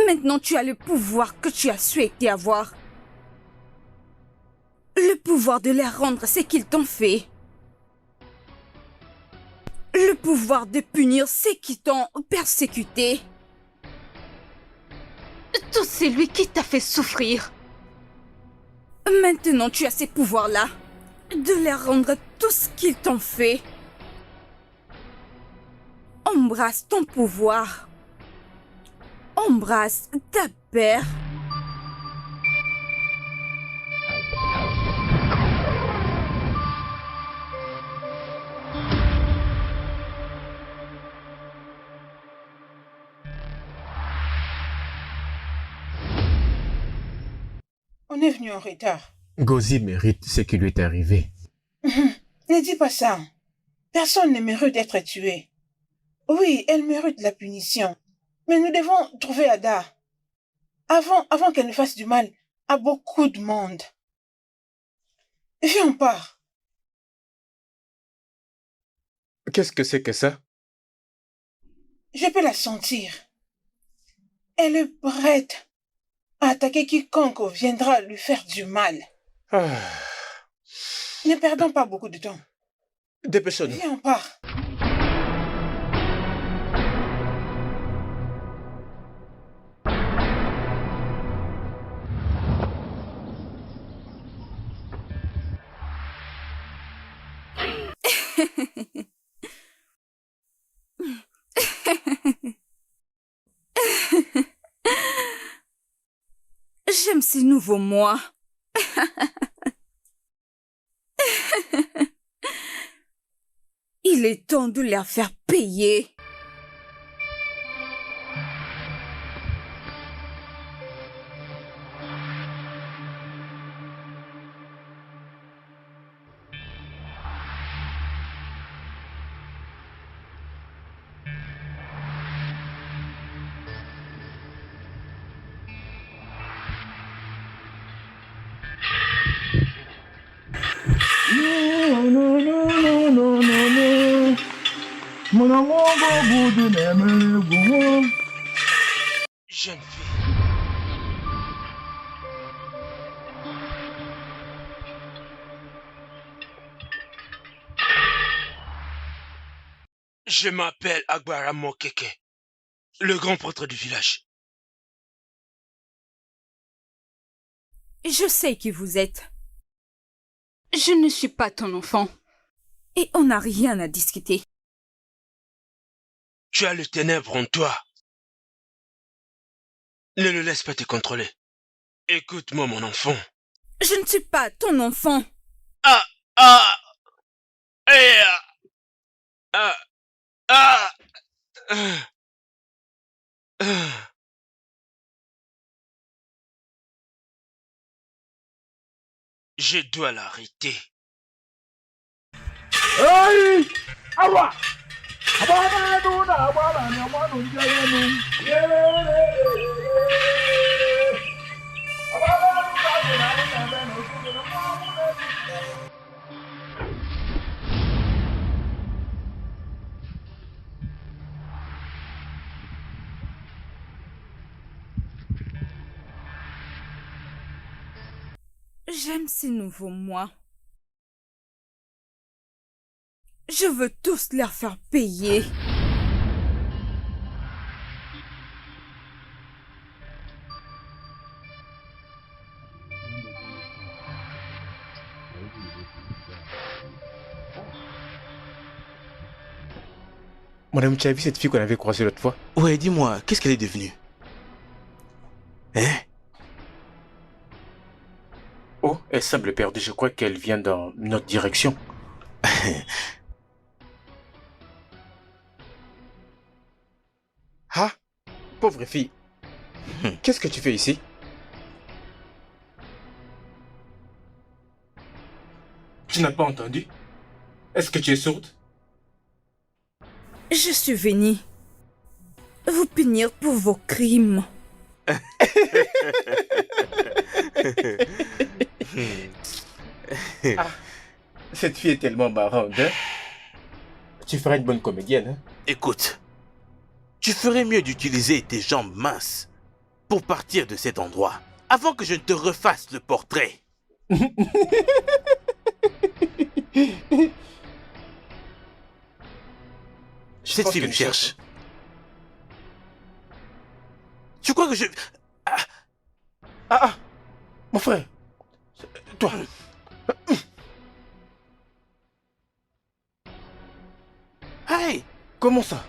Maintenant, tu as le pouvoir que tu as souhaité avoir. Le pouvoir de leur rendre ce qu'ils t'ont fait. Le pouvoir de punir ceux qui t'ont persécuté. Tout c'est lui qui t'a fait souffrir. Maintenant, tu as ces pouvoirs-là. De leur rendre tout ce qu'ils t'ont fait. Embrasse ton pouvoir. Embrasse ta père. On est venu en retard. Gozi mérite ce qui lui est arrivé. Ne dis pas ça. Personne ne mérite d'être tué. Oui, elle mérite la punition. Mais nous devons trouver Ada. Avant qu'elle ne fasse du mal à beaucoup de monde. Viens, on part. Qu'est-ce que c'est que ça? Je peux la sentir. Elle est prête à attaquer quiconque viendra lui faire du mal. Ne perdons pas beaucoup de temps. Dépêchons-nous. Viens, on part. J'aime ces nouveaux moi. Il est temps de leur faire payer. Jeune fille. Je m'appelle Agbara Mokeke, le grand prêtre du village. Je sais qui vous êtes. Je ne suis pas ton enfant. Et on n'a rien à discuter. Tu as le ténèbre en toi. Ne le laisse pas te contrôler. Écoute-moi, mon enfant. Je ne suis pas ton enfant. Je dois l'arrêter. Hey! Awa! Abana duna abana ni amanu njayenu. Abana duna duna beno sugena mamune. J'aime ces nouveaux moi. Je veux tous leur faire payer. Madame, tu as vu cette fille qu'on avait croisée l'autre fois? Ouais, dis-moi, qu'est-ce qu'elle est devenue? Hein? Oh, elle semble perdue. Je crois qu'elle vient dans notre direction. Ah, pauvre fille. Qu'est-ce que tu fais ici? Tu n'as pas entendu? Est-ce que tu es sourde? Je suis venue vous punir pour vos crimes. Ah, cette fille est tellement marrante, hein? Tu ferais une bonne comédienne, hein? Écoute, tu ferais mieux d'utiliser tes jambes minces pour partir de cet endroit avant que je ne te refasse le portrait. Cette fille me cherche. Tu crois que je... Mon frère, toi. Hey! Comment ça?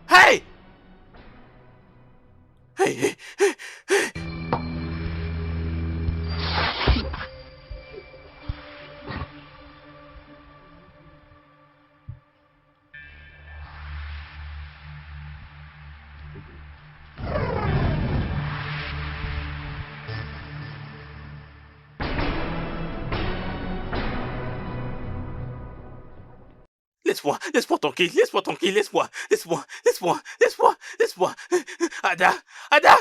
Hey! Hey, hey, hey, hey. laisse-moi tranquille, laisse-moi tranquille, laisse-moi. Ada, Ada.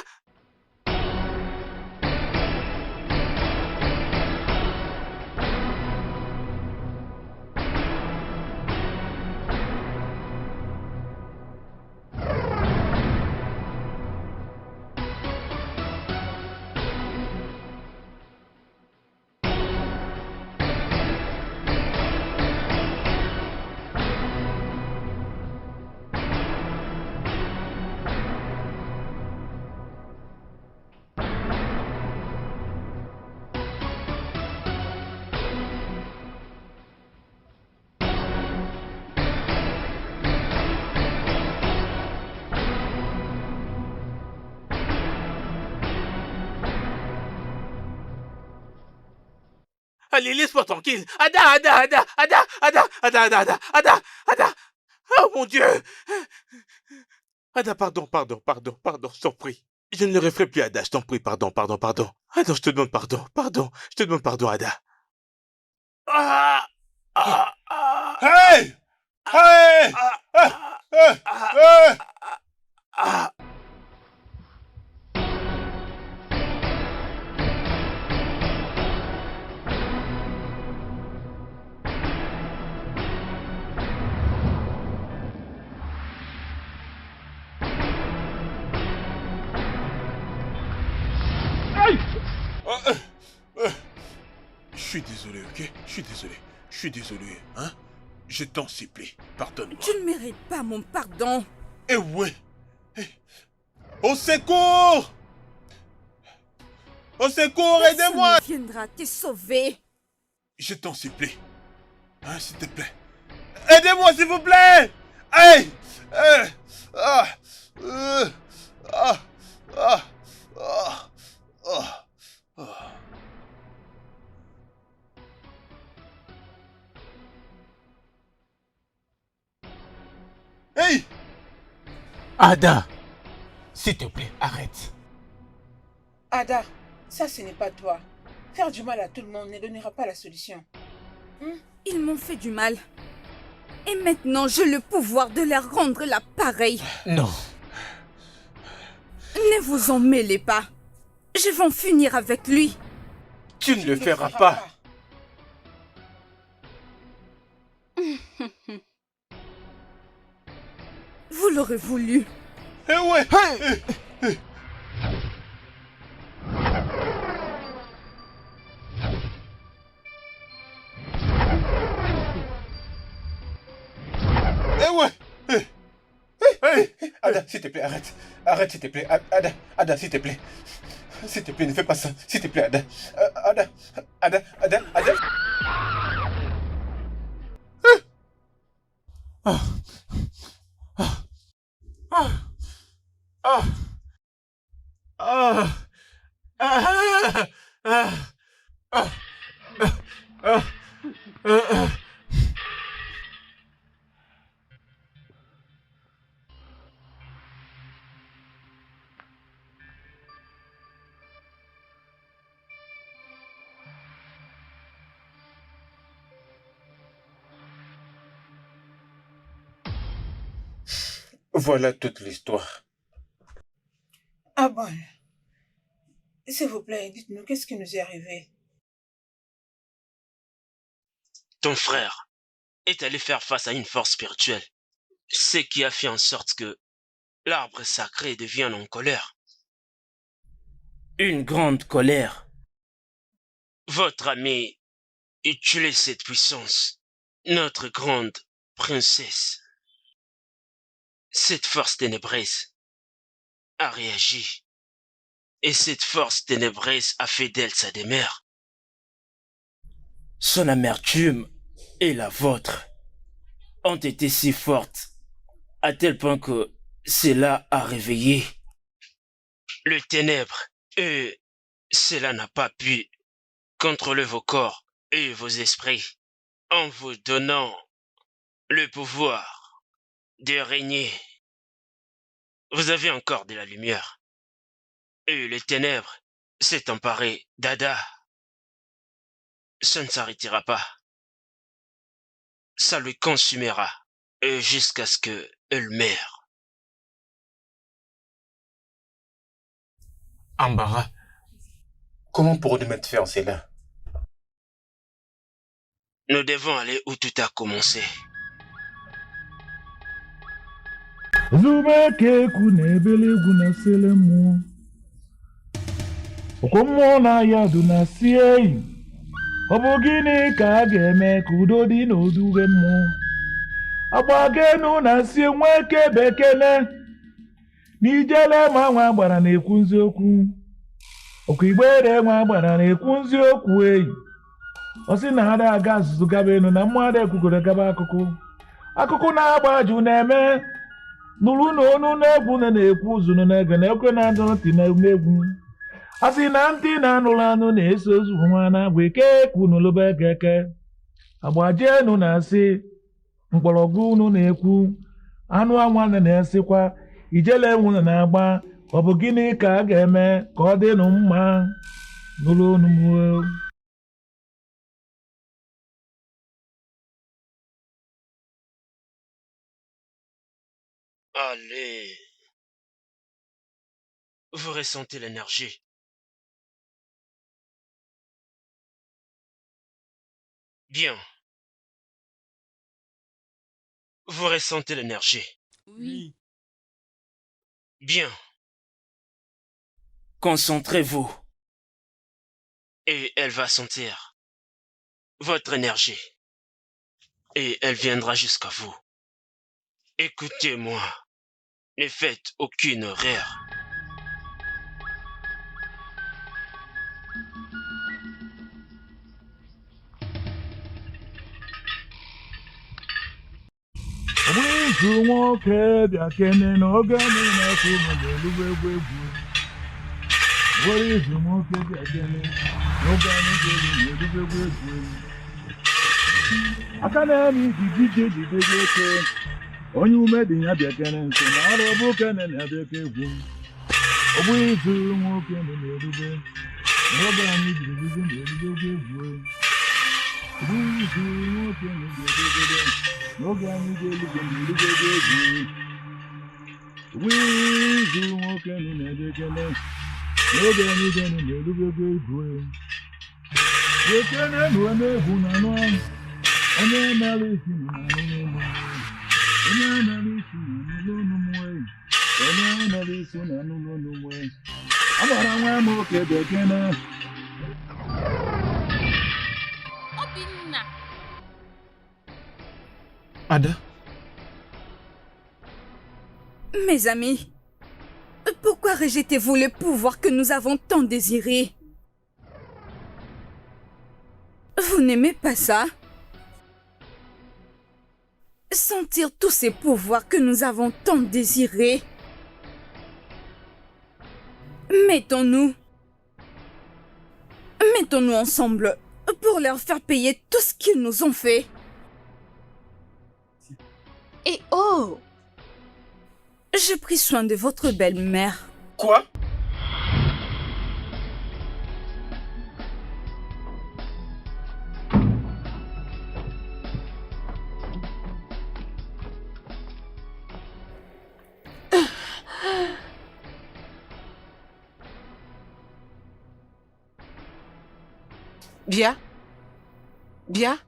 Allez, laisse-moi tranquille. Ada. Oh mon Dieu. Ada, pardon, je t'en prie. Je ne le referai plus, Ada, je t'en prie, pardon. Ada, je te demande pardon, Ada. Hey! Hey! Je suis désolé, ok? Je suis désolé, hein? Je t'en supplie, pardonne-moi. Tu ne mérites pas mon pardon. Eh ouais! Au secours! Au secours, aidez-moi! Personne ne viendra te sauver. Je t'en supplie. Hein, s'il te plaît. Aidez-moi, s'il vous plaît! Hey! Hey! Ada, s'il te plaît, arrête. Ada, ça ce n'est pas toi. Faire du mal à tout le monde ne donnera pas la solution. Ils m'ont fait du mal. Et maintenant, j'ai le pouvoir de leur rendre la pareille. Non. Ne vous en mêlez pas. Je vais en finir avec lui. Tu ne le feras pas. Vous l'aurez voulu. Eh ouais! Ada, s'il te plaît, arrête. Arrête, s'il te plaît. Ada, s'il te plaît. S'il te plaît, ne fais pas ça. S'il te plaît, Ada. Ada. Voilà toute l'histoire. Ah bon. S'il vous plaît, dites-nous, qu'est-ce qui nous est arrivé? Ton frère est allé faire face à une force spirituelle, ce qui a fait en sorte que l'arbre sacré devienne en colère. Une grande colère. Votre ami utilise cette puissance, notre grande princesse. Cette force ténébreuse a réagi. Et cette force ténébreuse a fait d'elle sa demeure. Son amertume et la vôtre ont été si fortes, à tel point que cela a réveillé le ténèbre. Et cela n'a pas pu contrôler vos corps et vos esprits en vous donnant le pouvoir de régner. Vous avez encore de la lumière. Et les ténèbres s'est emparé d'Ada. Ça ne s'arrêtera pas. Ça le consumera. jusqu'à ce qu'elle meure. Ambara, comment pourrons-nous mettre fin à cela? Nous devons aller où tout a commencé. Zubeke kunebele gunasele mmụọ. Ọkwa mmụọ na-aya dụ na si eyi. Ọ bụ gịnị ka a ga-eme ka udo dị n'oduwe mmụọ? Agbagenu na si nweke bekele. N'ijele ma nwa gbara na-ekwu nziokwu. Ọkwa igbere nwa gbara na-ekwu nziokwu eyi. Ọ sị na ada aga azụzụ gaba enu na mmadụ ekwugoro gaba akụkụ. Akụkụ na-agba ajụ na-eme. Nụrụ na onu na-egwu na-ekwu ụzụ na-ege na ekwe na-adụ ntị na-egwu. A sị na ntị na-anụrụ anụ na-eso ozu nwa na-agwa ike ekwu n'olobe keke. Agbajenu na-asị mgbọrọgwụ unu na-ekwu. Anụ anwa na-esikwa ijele nwụrụ na-agba. Ọ bụ gịnị ka a ga-eme ka ọ dịnụ mma? Nụrụ onu m. Allez. Vous ressentez l'énergie. Bien. Vous ressentez l'énergie. Oui. Bien. Concentrez-vous. Et elle va sentir votre énergie. Et elle viendra jusqu'à vous. Écoutez-moi. Ne faites aucune erreur. Wizu nwoke bịa kene n'oge na-ekwu n'elugbo egwu. Wizu nwoke bịa kene n'oge na-elugbo egwu. Aka na-eme ijiji jidego eke. Onye ume dị ya bịa kene nso na ọrụ bụ kene na-abịa ka egwu. Wizu nwoke na-elugbo n'oge anyị jiri n'elugbo egwu. Wizu nwoke na-elugbo n'oge anyị ga-elugbo n'elugbo egwu. Wizu nwoke na-abịa kene n'oge anyị ga-elugbo n'elugbo egwu. Ekene n'ome egwu na anụ ahụ. Onye mere isi na anụ. Onye mere isi na anụ n'ụmụ. Onye mere isi na anụ n'ụmụ. Agbara nwa m oke bekene. Ada. Mes amis, pourquoi rejetez-vous le pouvoir que nous avons tant désiré? Vous n'aimez pas ça? Sentir tous ces pouvoirs que nous avons tant désirés. Mettons-nous ensemble pour leur faire payer tout ce qu'ils nous ont fait. Et oh! J'ai pris soin de votre belle-mère. Quoi? Bien. Bien.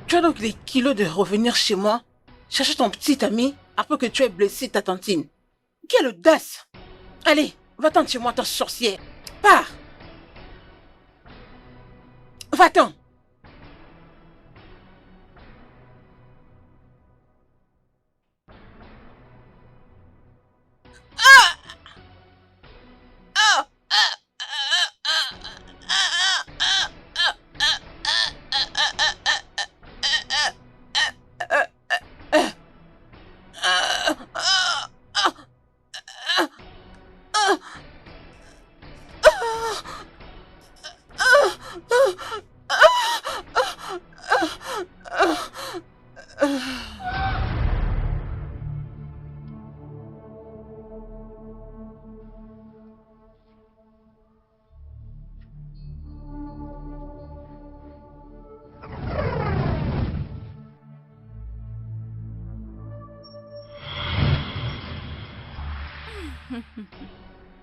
Tu as donc les kilos de revenir chez moi, chercher ton petit ami, après que tu aies blessé ta tantine. Quelle audace! Allez, va-t'en chez moi, ta sorcière. Pars! Va-t'en!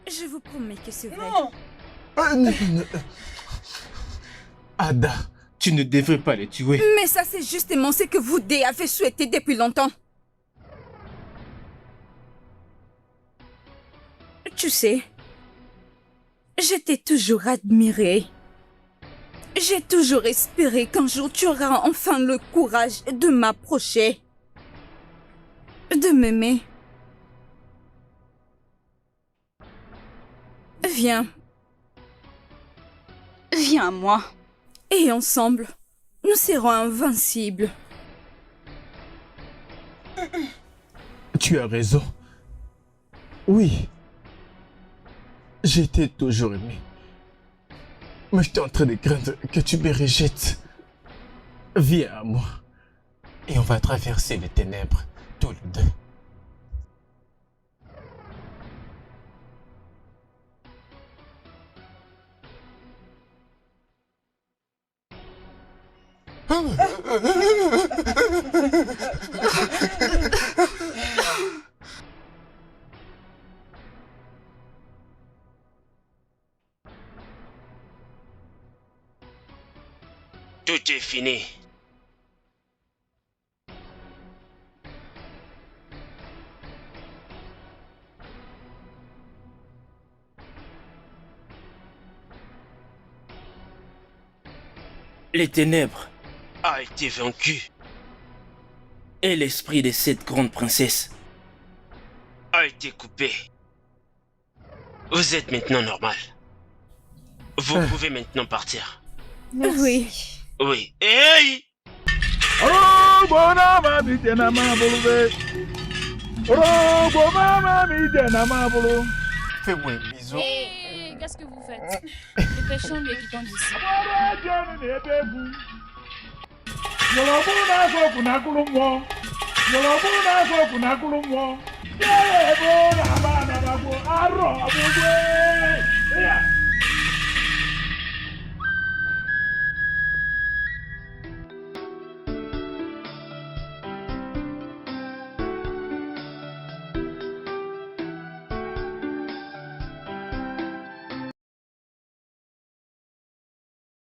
Je vous promets que c'est vrai. Non. Ada, tu ne devrais pas les tuer. Mais ça, c'est justement ce que vous deux avez souhaité depuis longtemps. Tu sais, je t'ai toujours admiré. J'ai toujours espéré qu'un jour tu auras enfin le courage de m'approcher, de m'aimer. Viens. Viens à moi. Et ensemble, nous serons invincibles. Tu as raison. Oui. J'étais toujours aimé. Mais j'étais en train de craindre que tu me rejettes. Viens à moi. Et on va traverser les ténèbres, tous les deux. Tout est fini. Les ténèbres a été vaincu. Et l'esprit de cette grande princesse a été coupé. Vous êtes maintenant normal. Vous pouvez maintenant partir. Merci. Oui. Oui. Hey! Oh, bonama mi tena mabulu. Oh, bonama mi tena mabulu. Fais-moi un bisou. Et qu'est-ce que vous faites? Dépêchons-nous et quittons d'ici. Yolobuna so kunakulumwo. Yolobuna so kunakulumwo. Yeah, bona bana babo aro abugwe. Yeah.